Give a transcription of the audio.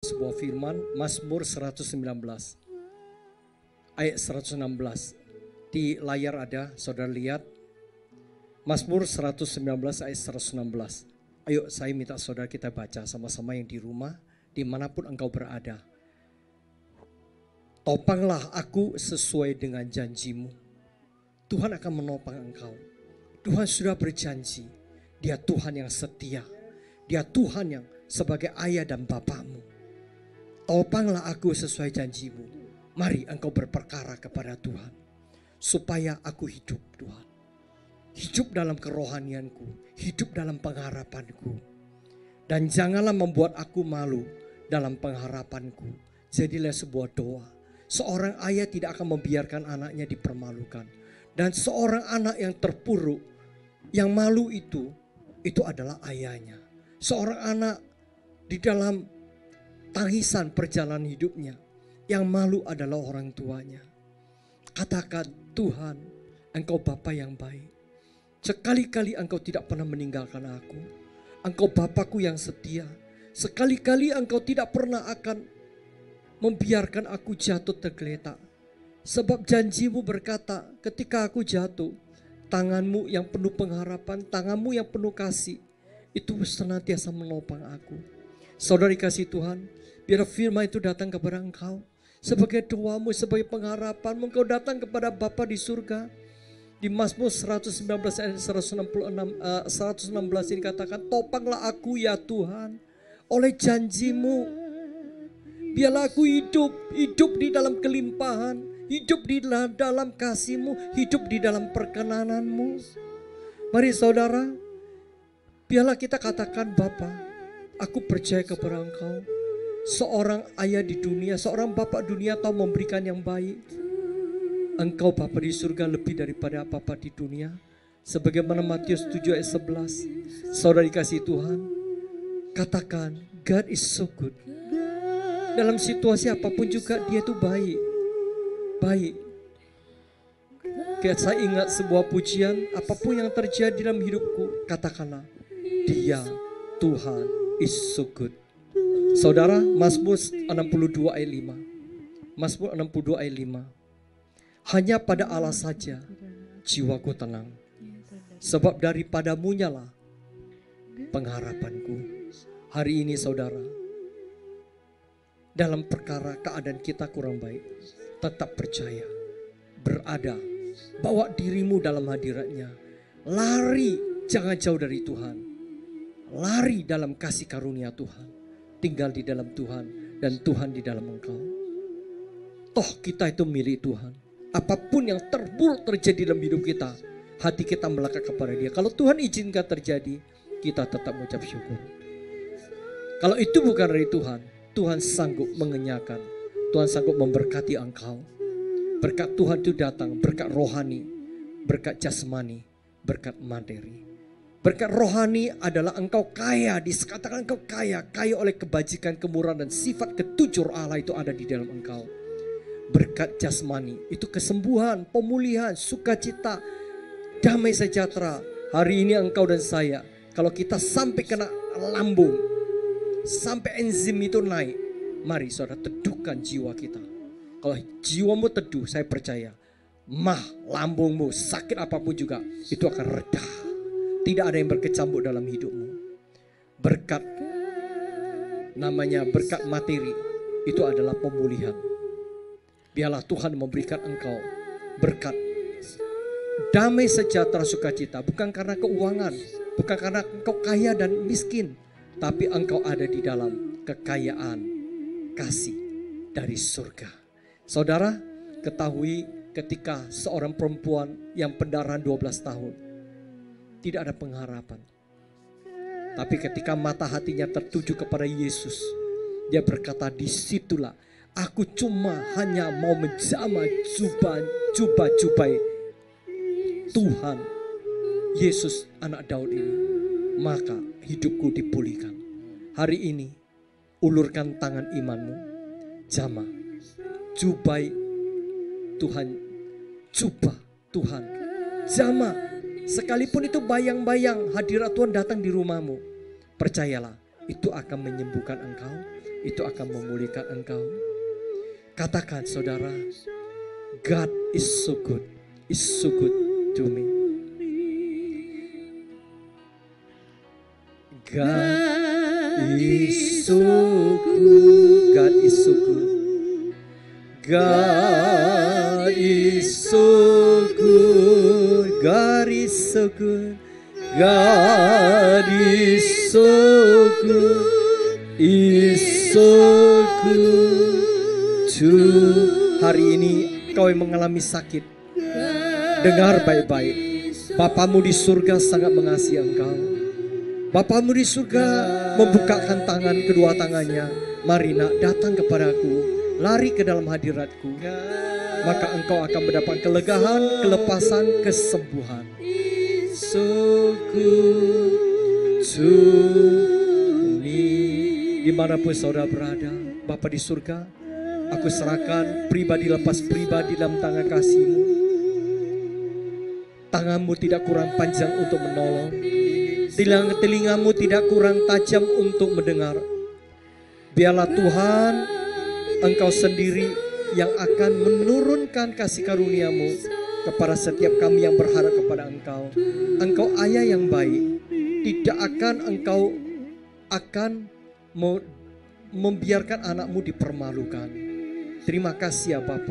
Sebuah firman Mazmur 119 ayat 116. Di layar ada, saudara lihat. Mazmur 119 ayat 116. Ayo saya minta saudara kita baca sama-sama yang di rumah, dimanapun engkau berada. Topanglah aku sesuai dengan janjimu. Tuhan akan menopang engkau. Tuhan sudah berjanji. Dia Tuhan yang setia. Dia Tuhan yang sebagai ayah dan bapamu. Topanglah aku sesuai janjimu. Mari engkau berperkara kepada Tuhan. Supaya aku hidup, Tuhan. Hidup dalam kerohanianku. Hidup dalam pengharapanku. Dan janganlah membuat aku malu dalam pengharapanku. Jadilah sebuah doa. Seorang ayah tidak akan membiarkan anaknya dipermalukan. Dan seorang anak yang terpuruk, yang malu itu adalah ayahnya. Seorang anak di dalam tangisan perjalanan hidupnya, yang malu adalah orang tuanya. Katakan, Tuhan, engkau Bapa yang baik. Sekali-kali engkau tidak pernah meninggalkan aku. Engkau Bapakku yang setia. Sekali-kali engkau tidak pernah akan membiarkan aku jatuh tergeletak. Sebab janjimu berkata, ketika aku jatuh, tanganmu yang penuh pengharapan, tanganmu yang penuh kasih, itu senantiasa menopang aku. Saudari kasih Tuhan, biar firman itu datang kepada engkau. Sebagai doamu, sebagai pengharapanmu, engkau datang kepada Bapa di surga. Di Mazmur 119 ayat 116 ini katakan, topanglah aku ya Tuhan oleh janjimu. Biarlah aku hidup di dalam kelimpahan, hidup di dalam kasih-Mu, hidup di dalam perkenananmu. Mari saudara, biarlah kita katakan, Bapa, aku percaya kepada Engkau. Seorang ayah di dunia, seorang Bapa dunia tahu memberikan yang baik. Engkau Bapa di surga lebih daripada apa-apa di dunia. Sebagaimana Matius 7 ayat 11. Saudara dikasih Tuhan, katakan, God is so good. Dalam situasi apapun juga dia itu baik. Baik. Kayak saya ingat sebuah pujian, apapun yang terjadi dalam hidupku, katakanlah, Dia Tuhan is so good. Saudara, Mazmur 62 ayat 5. Mazmur 62 ayat 5. Hanya pada Allah saja jiwaku tenang. Sebab daripadamu nyala pengharapanku. Hari ini saudara, dalam perkara keadaan kita kurang baik, tetap percaya, berada, bawa dirimu dalam hadiratnya. Lari, jangan jauh dari Tuhan. Lari dalam kasih karunia Tuhan. Tinggal di dalam Tuhan dan Tuhan di dalam engkau. Toh kita itu milik Tuhan. Apapun yang terburuk terjadi dalam hidup kita, hati kita melekat kepada Dia. Kalau Tuhan izinkan terjadi, kita tetap mengucap syukur. Kalau itu bukan dari Tuhan, Tuhan sanggup mengenyahkan. Tuhan sanggup memberkati engkau. Berkat Tuhan itu datang, berkat rohani, berkat jasmani, berkat materi. Berkat rohani adalah engkau kaya, dikatakan engkau kaya oleh kebajikan, kemurahan dan sifat ketujuh Allah itu ada di dalam engkau. Berkat jasmani itu kesembuhan, pemulihan, sukacita, damai sejahtera. Hari ini engkau dan saya, kalau kita sampai kena lambung, sampai enzim itu naik, mari saudara teduhkan jiwa kita. Kalau jiwamu teduh, saya percaya lambungmu sakit apapun juga itu akan reda. Tidak ada yang berkecambuk dalam hidupmu. Berkat namanya berkat materi itu adalah pemulihan. Biarlah Tuhan memberikan engkau berkat damai sejahtera sukacita, bukan karena keuangan, bukan karena engkau kaya dan miskin, tapi engkau ada di dalam kekayaan kasih dari surga. Saudara, ketahui ketika seorang perempuan yang pendarahan 12 tahun tidak ada pengharapan. Tapi ketika mata hatinya tertuju kepada Yesus, dia berkata, disitulah aku cuma hanya mau menjamah jubah-jubai Tuhan Yesus anak Daud ini, maka hidupku dipulihkan. Hari ini ulurkan tangan imanmu, jamah jubai Tuhan, jubah Tuhan, jamah. Sekalipun itu bayang-bayang hadirat Tuhan datang di rumahmu, percayalah itu akan menyembuhkan engkau, itu akan memulihkan engkau. Katakan saudara, God is so good to me. God is so good. God is so good. God is so good. God is so good. God is so good. Is so good to. Hari ini kau yang mengalami sakit, dengar baik-baik. Bapamu di surga sangat mengasihi engkau. Bapamu di surga membukakan tangan, kedua tangannya. Mari nak, datang kepadaku, lari ke dalam hadiratku. Maka engkau akan mendapat kelegaan, kelepasan, kesembuhan. So good to me. Dimanapun saudara berada, Bapa di surga, aku serahkan pribadi lepas pribadi dalam tangan kasih-Mu. Tanganmu tidak kurang panjang untuk menolong, telingamu tidak kurang tajam untuk mendengar. Biarlah Tuhan, Engkau sendiri yang akan menurunkan kasih karunia-Mu kepada setiap kami yang berharap kepada Engkau. Engkau ayah yang baik, tidak akan Engkau akan membiarkan anak-Mu dipermalukan. Terima kasih ya Bapa.